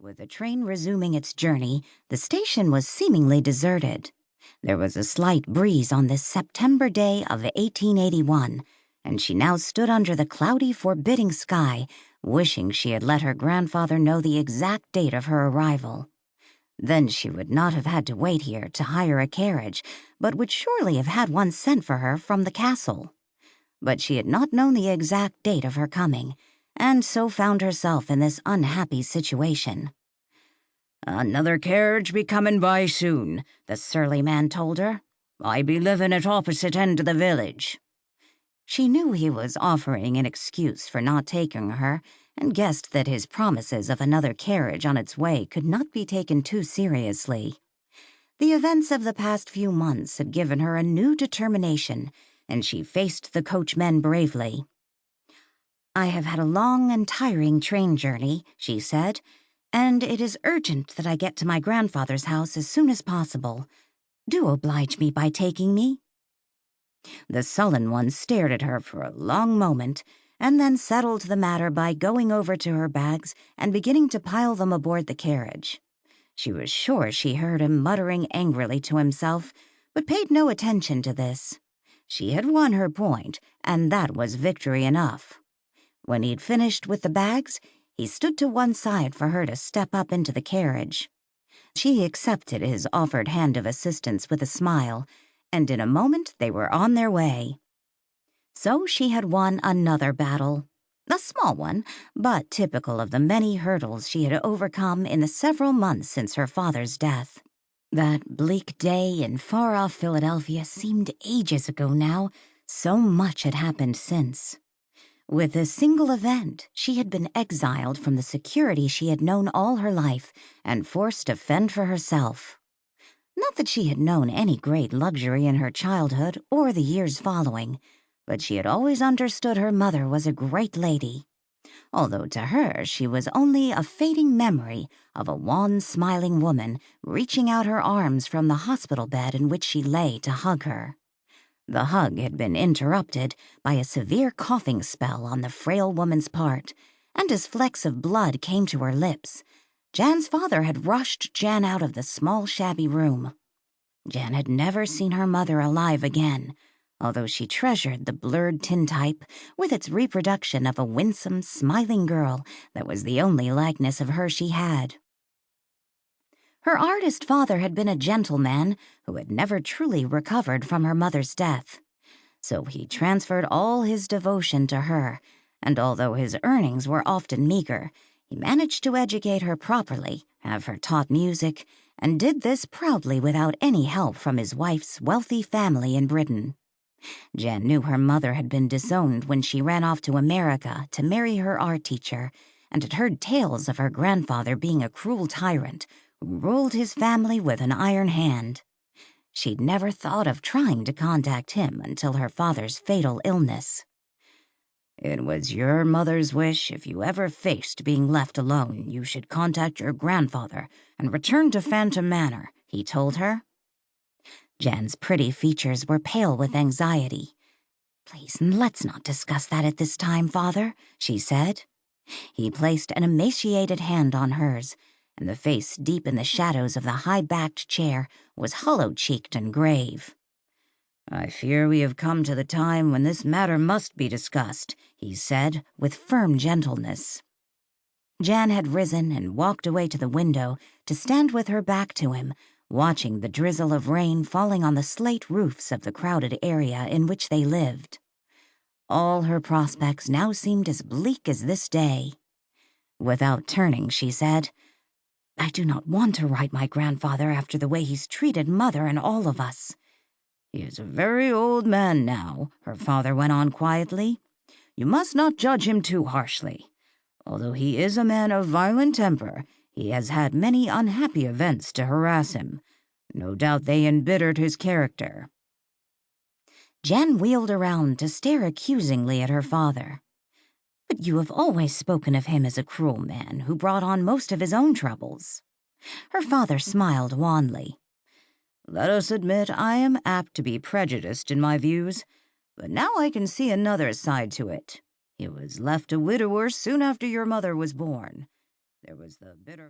With the train resuming its journey, the station was seemingly deserted. There was a slight breeze on this September day of 1881, and she now stood under the cloudy, forbidding sky, wishing she had let her grandfather know the exact date of her arrival. Then she would not have had to wait here to hire a carriage, but would surely have had one sent for her from the castle. But she had not known the exact date of her coming, and so found herself in this unhappy situation. "Another carriage be comin' by soon," the surly man told her. "I be livin' at opposite end of the village." She knew he was offering an excuse for not taking her, and guessed that his promises of another carriage on its way could not be taken too seriously. The events of the past few months had given her a new determination, and she faced the coachmen bravely. "I have had a long and tiring train journey," she said, "and it is urgent that I get to my grandfather's house as soon as possible. Do oblige me by taking me." The sullen one stared at her for a long moment, and then settled the matter by going over to her bags and beginning to pile them aboard the carriage. She was sure she heard him muttering angrily to himself, but paid no attention to this. She had won her point, and that was victory enough. When he'd finished with the bags, he stood to one side for her to step up into the carriage. She accepted his offered hand of assistance with a smile, and in a moment they were on their way. So she had won another battle. A small one, but typical of the many hurdles she had overcome in the several months since her father's death. That bleak day in far-off Philadelphia seemed ages ago now. So much had happened since. With a single event, she had been exiled from the security she had known all her life and forced to fend for herself. Not that she had known any great luxury in her childhood or the years following, but she had always understood her mother was a great lady, although to her she was only a fading memory of a wan, smiling woman reaching out her arms from the hospital bed in which she lay to hug her. The hug had been interrupted by a severe coughing spell on the frail woman's part, and as flecks of blood came to her lips, Jan's father had rushed Jan out of the small, shabby room. Jan had never seen her mother alive again, although she treasured the blurred tintype with its reproduction of a winsome, smiling girl that was the only likeness of her she had. Her artist father had been a gentleman who had never truly recovered from her mother's death, so he transferred all his devotion to her, and although his earnings were often meager, he managed to educate her properly, have her taught music, and did this proudly without any help from his wife's wealthy family in Britain. Jan knew her mother had been disowned when she ran off to America to marry her art teacher, and had heard tales of her grandfather being a cruel tyrant who ruled his family with an iron hand. She'd never thought of trying to contact him until her father's fatal illness. "It was your mother's wish if you ever faced being left alone, you should contact your grandfather and return to Phantom Manor," he told her. Jan's pretty features were pale with anxiety. "Please, let's not discuss that at this time, Father," she said. He placed an emaciated hand on hers, and the face deep in the shadows of the high-backed chair was hollow-cheeked and grave. "I fear we have come to the time when this matter must be discussed," he said, with firm gentleness. Jan had risen and walked away to the window to stand with her back to him, watching the drizzle of rain falling on the slate roofs of the crowded area in which they lived. All her prospects now seemed as bleak as this day. Without turning, she said, "I do not want to write my grandfather after the way he's treated Mother and all of us." "He is a very old man now," her father went on quietly. "You must not judge him too harshly. Although he is a man of violent temper, he has had many unhappy events to harass him. No doubt they embittered his character." Jan wheeled around to stare accusingly at her father. "But you have always spoken of him as a cruel man who brought on most of his own troubles." Her father smiled wanly. "Let us admit I am apt to be prejudiced in my views, but now I can see another side to it. He was left a widower soon after your mother was born. There was the bitter